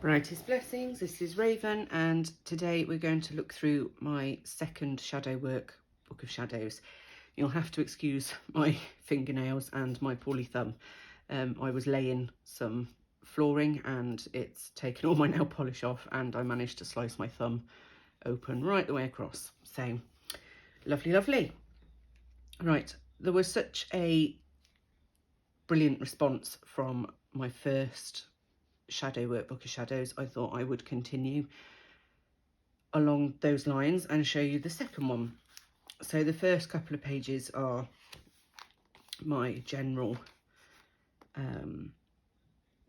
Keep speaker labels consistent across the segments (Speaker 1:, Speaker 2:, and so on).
Speaker 1: Brightest blessings, this is Raven, and today we're going to look through my second shadow work book of shadows. You'll have to excuse my fingernails and my poorly thumb. I was laying some flooring and it's taken all my nail polish off, and I managed to slice my thumb open right the way across. So lovely. Right, there was such a brilliant response from my first shadow work book of shadows. I thought I would continue along those lines and show you the second one. So the first couple of pages are my general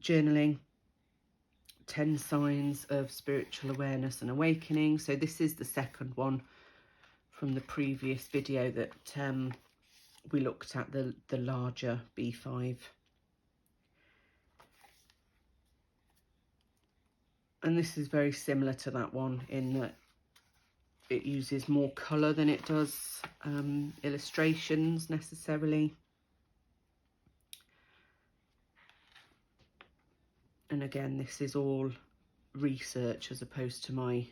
Speaker 1: journaling, 10 signs of spiritual awareness and awakening. So this is the second one from the previous video that we looked at the larger B5. And this is very similar to that one in that it uses more colour than it does illustrations necessarily. And again, this is all research as opposed to my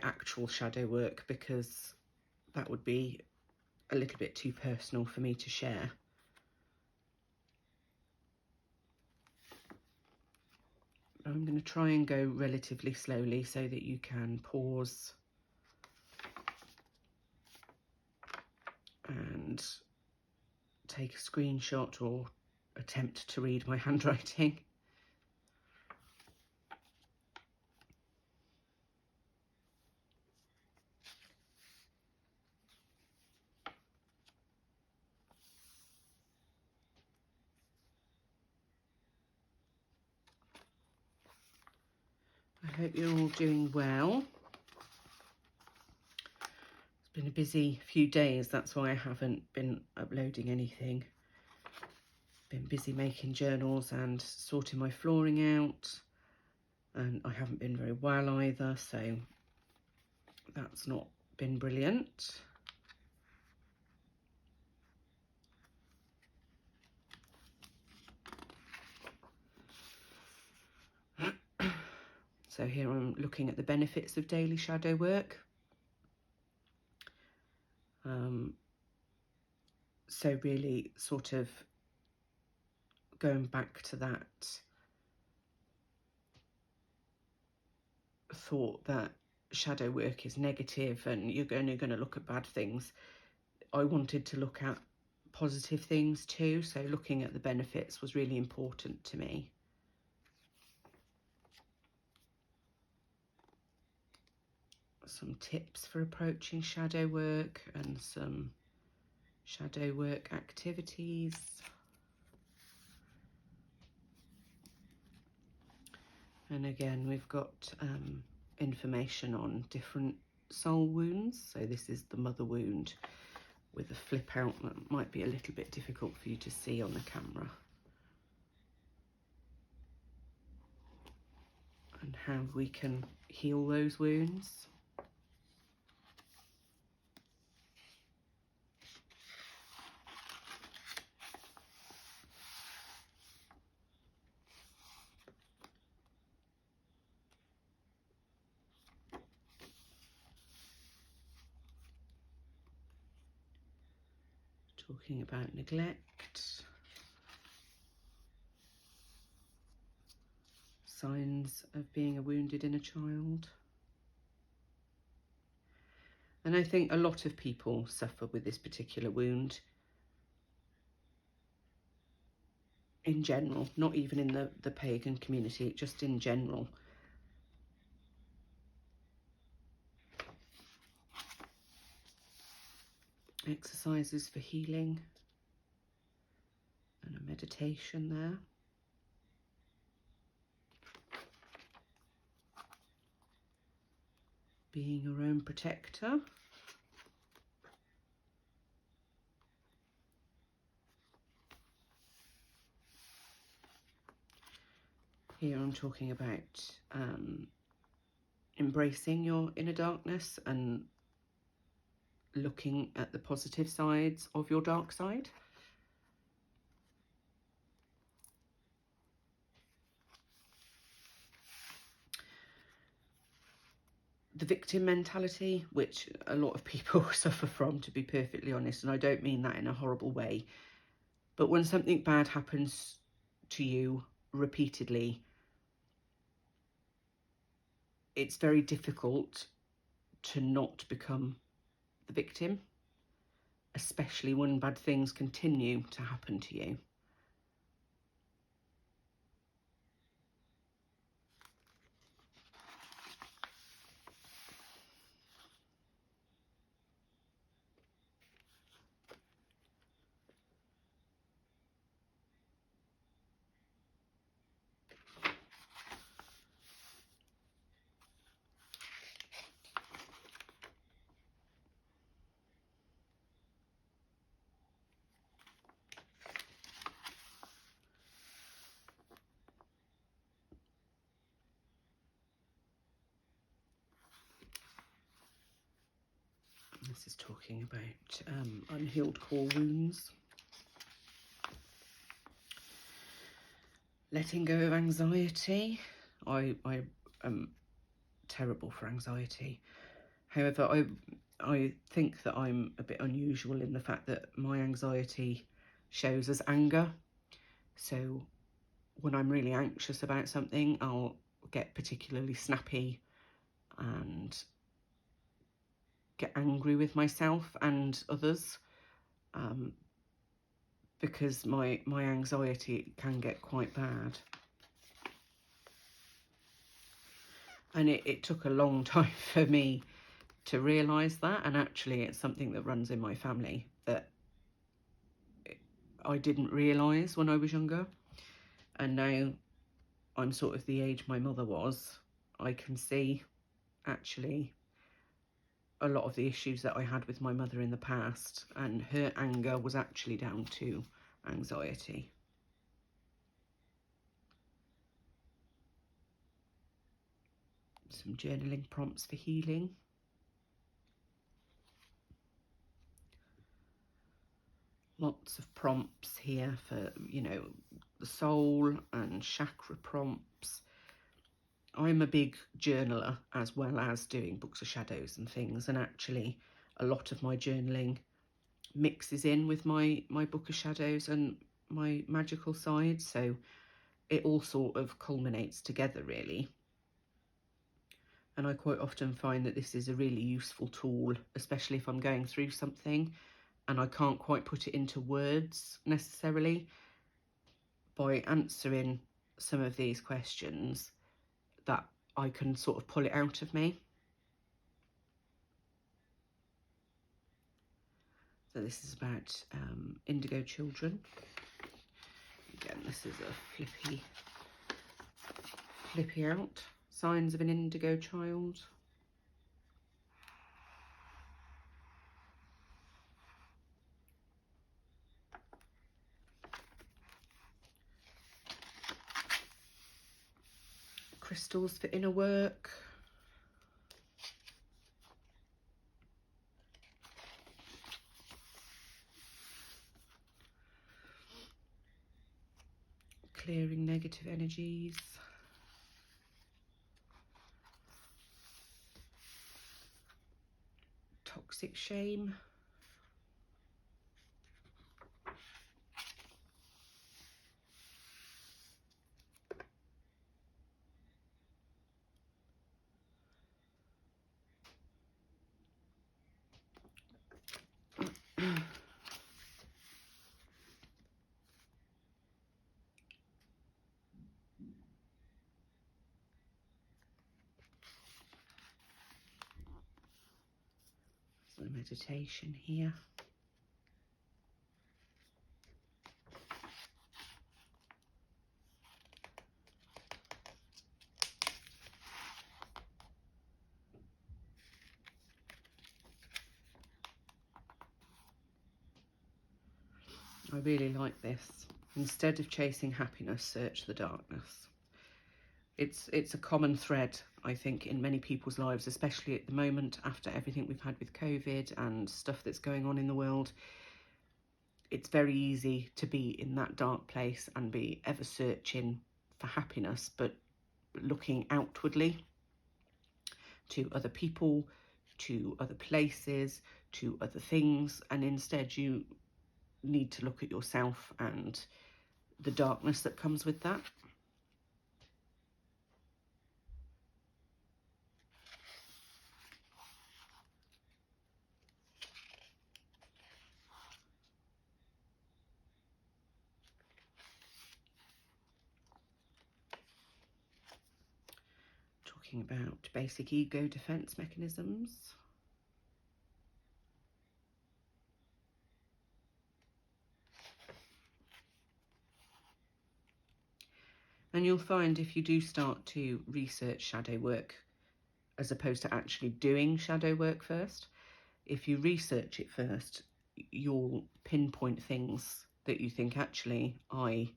Speaker 1: actual shadow work, because that would be a little bit too personal for me to share. I'm going to try and go relatively slowly so that you can pause and take a screenshot or attempt to read my handwriting. I hope you're all doing well. It's been a busy few days, that's why I haven't been uploading anything. Been busy making journals and sorting my flooring out, and I haven't been very well either, so that's not been brilliant. So here I'm looking at the benefits of daily shadow work. So really sort of going back to that thought that shadow work is negative and you're only going to look at bad things. I wanted to look at positive things too, so looking at the benefits was really important to me. Some tips for approaching shadow work and some shadow work activities. And again, we've got information on different soul wounds. So this is the mother wound with a flip out that might be a little bit difficult for you to see on the camera. And how we can heal those wounds. Talking about neglect, signs of being a wounded inner child. And I think a lot of people suffer with this particular wound in general, not even in the pagan community, just in general. Exercises for healing and a meditation there. Being your own protector. Here I'm talking about embracing your inner darkness and looking at the positive sides of your dark side. the victim mentality, which a lot of people suffer from, to be perfectly honest, and I don't mean that in a horrible way. But when something bad happens to you repeatedly, it's very difficult to not become the victim, especially when bad things continue to happen to you. This is talking about unhealed core wounds. Letting go of anxiety. I am terrible for anxiety. However, I think that I'm a bit unusual in the fact that my anxiety shows as anger. So when I'm really anxious about something, I'll get particularly snappy and get angry with myself and others, because my anxiety can get quite bad. And it took a long time for me to realise that, and actually it's something that runs in my family that I didn't realise when I was younger. And now I'm sort of the age my mother was, I can see actually a lot of the issues that I had with my mother in the past, and her anger was actually down to anxiety. Some journaling prompts for healing. Lots of prompts here for, you know, the soul and chakra prompts. I'm a big journaler as well as doing books of shadows and things, and actually a lot of my journaling mixes in with my book of shadows and my magical side, so it all sort of culminates together really. And I quite often find that this is a really useful tool, especially if I'm going through something and I can't quite put it into words necessarily. By answering some of these questions, that I can sort of pull it out of me. So this is about indigo children. Again, this is a flippy out. Signs of an indigo child. Crystals for inner work. Clearing negative energies. Toxic shame. Some meditation here. I really like this. Instead of chasing happiness, search the darkness. It's a common thread, I think, in many people's lives, especially at the moment after everything we've had with COVID and stuff that's going on in the world. It's very easy to be in that dark place and be ever searching for happiness, but looking outwardly. to other people, to other places, to other things, and instead you need to look at yourself and the darkness that comes with that. Talking about basic ego defense mechanisms. And you'll find if you do start to research shadow work, as opposed to actually doing shadow work first, if you research it first, you'll pinpoint things that you think, actually, I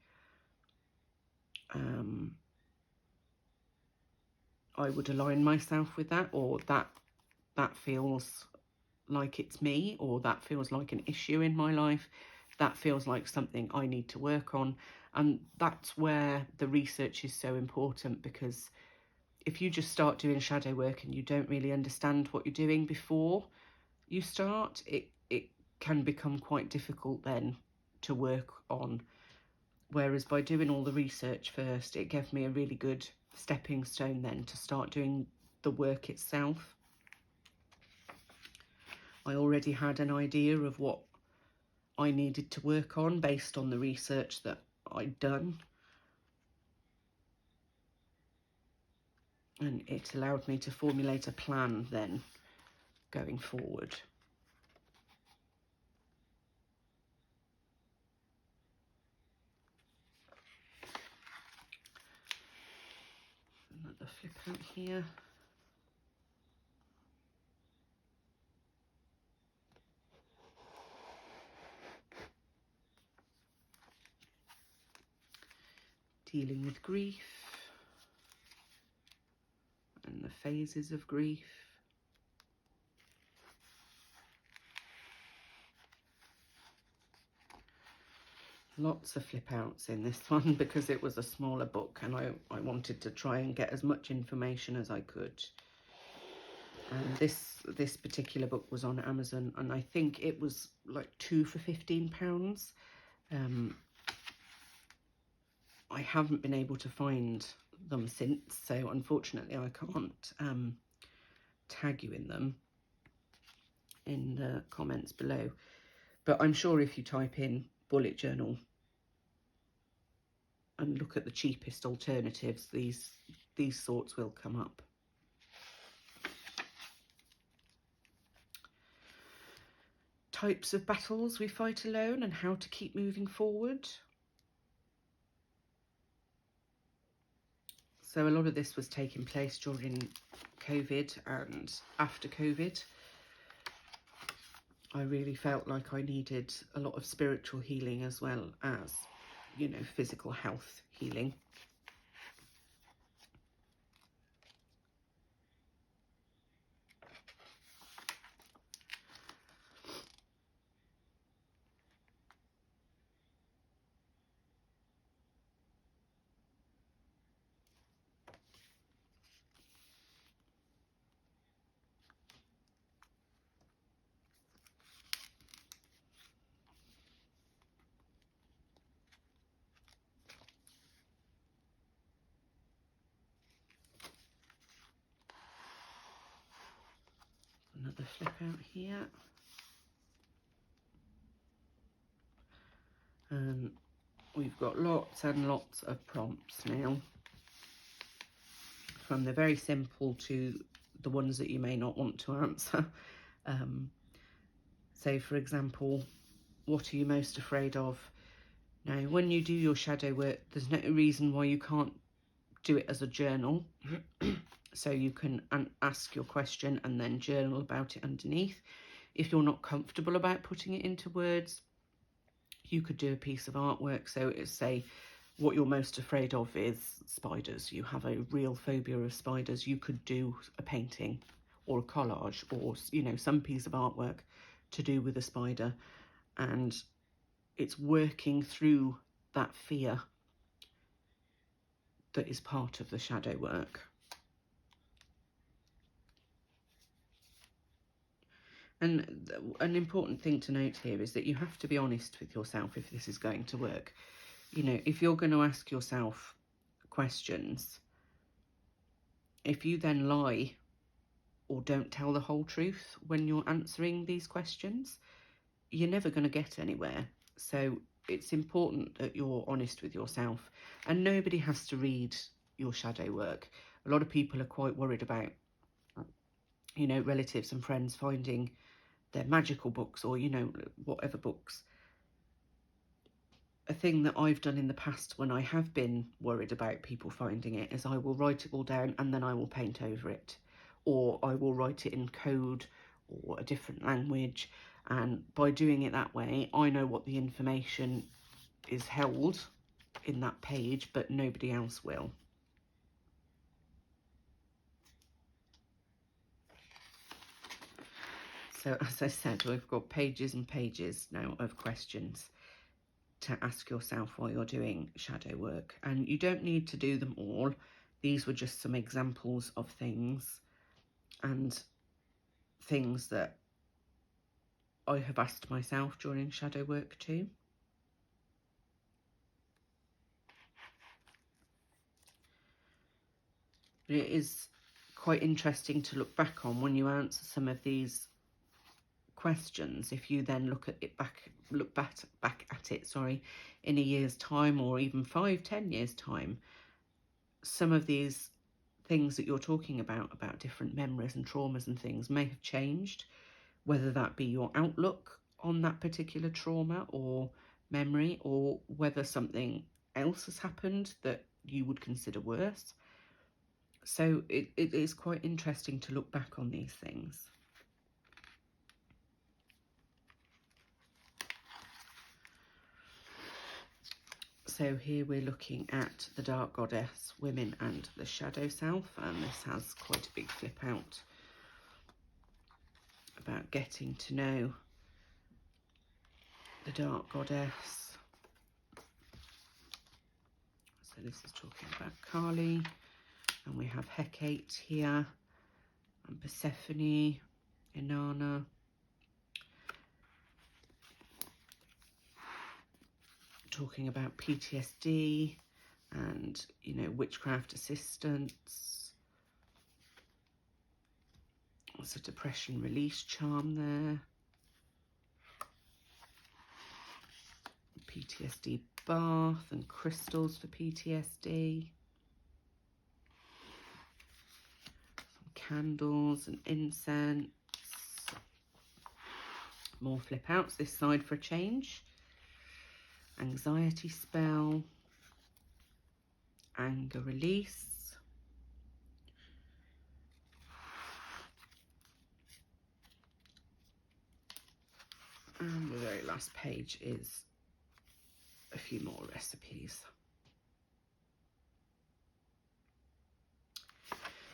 Speaker 1: would align myself with that, or that feels like it's me, or that feels like an issue in my life, that feels like something I need to work on. And that's where the research is so important, because if you just start doing shadow work and you don't really understand what you're doing before you start, it can become quite difficult then to work on. Whereas by doing all the research first, it gave me a really good stepping stone then to start doing the work itself. I already had an idea of what I needed to work on based on the research that I'd done. And it allowed me to formulate a plan then going forward. Another flip out here. Dealing with grief and the phases of grief. Lots of flip outs in this one because it was a smaller book and I wanted to try and get as much information as I could. And this particular book was on Amazon, and I think it was like 2 for £15. I haven't been able to find them since, so unfortunately I can't tag you in them in the comments below. But I'm sure if you type in bullet journal and look at the cheapest alternatives, these sorts will come up. Types of battles we fight alone and how to keep moving forward. So a lot of this was taking place during COVID and after COVID. I really felt like I needed a lot of spiritual healing as well as, you know, physical health healing. Another flip out here. And we've got lots and lots of prompts now, from the very simple to the ones that you may not want to answer. So for example, what are you most afraid of? Now, when you do your shadow work, there's no reason why you can't do it as a journal. So you can ask your question and then journal about it underneath. If you're not comfortable about putting it into words, you could do a piece of artwork. So it's, say, what you're most afraid of is spiders. You have a real phobia of spiders. You could do a painting or a collage or, you know, some piece of artwork to do with a spider. And it's working through that fear that is part of the shadow work. And an important thing to note here is that you have to be honest with yourself if this is going to work. You know, if you're going to ask yourself questions, if you then lie or don't tell the whole truth when you're answering these questions, you're never going to get anywhere. So it's important that you're honest with yourself, and nobody has to read your shadow work. A lot of people are quite worried about, you know, relatives and friends finding their magical books, or, you know, whatever books. A thing that I've done in the past when I have been worried about people finding it is I will write it all down and then I will paint over it, or I will write it in code or a different language, and by doing it that way I know what the information is held in that page, but nobody else will. So as I said, we've got pages and pages now of questions to ask yourself while you're doing shadow work, and you don't need to do them all. These were just some examples of things, and things that I have asked myself during shadow work too. But it is quite interesting to look back on when you answer some of these questions. If you then look back at it, sorry, in a year's time, or even 5-10 years time, some of these things that you're talking about different memories and traumas and things, may have changed, whether that be your outlook on that particular trauma or memory, or whether something else has happened that you would consider worse. So it is quite interesting to look back on these things. So here we're looking at the Dark Goddess, Women and the Shadow Self, and this has quite a big flip out about getting to know the Dark Goddess. So this is talking about Kali, and we have Hecate here, and Persephone, Inanna, talking about PTSD and, you know, witchcraft assistance. There's a depression release charm there. PTSD bath and crystals for PTSD. Some candles and incense. More flip outs this side for a change. Anxiety spell. Anger release. And the very last page is a few more recipes.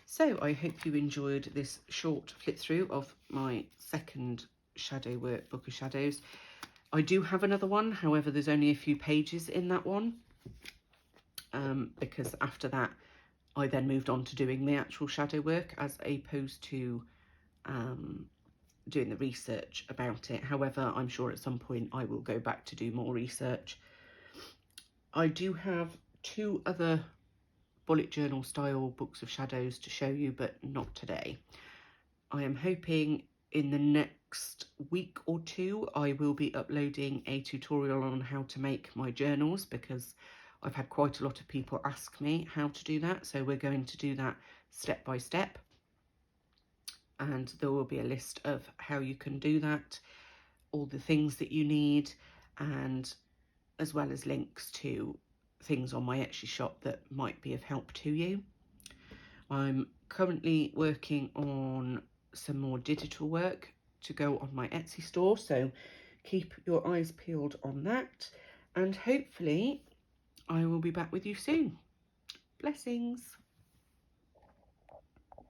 Speaker 1: So I hope you enjoyed this short flip through of my second shadow work book of shadows. I do have another one, however there's only a few pages in that one, because after that I then moved on to doing the actual shadow work as opposed to doing the research about it. However, I'm sure at some point I will go back to do more research. I do have 2 other bullet journal style books of shadows to show you, but not today. I am hoping in the next week or 2 I will be uploading a tutorial on how to make my journals, because I've had quite a lot of people ask me how to do that. So we're going to do that step by step, and there will be a list of how you can do that, all the things that you need, and as well as links to things on my Etsy shop that might be of help to you. I'm currently working on some more digital work to go on my Etsy store, so keep your eyes peeled on that, and hopefully I will be back with you soon. Blessings.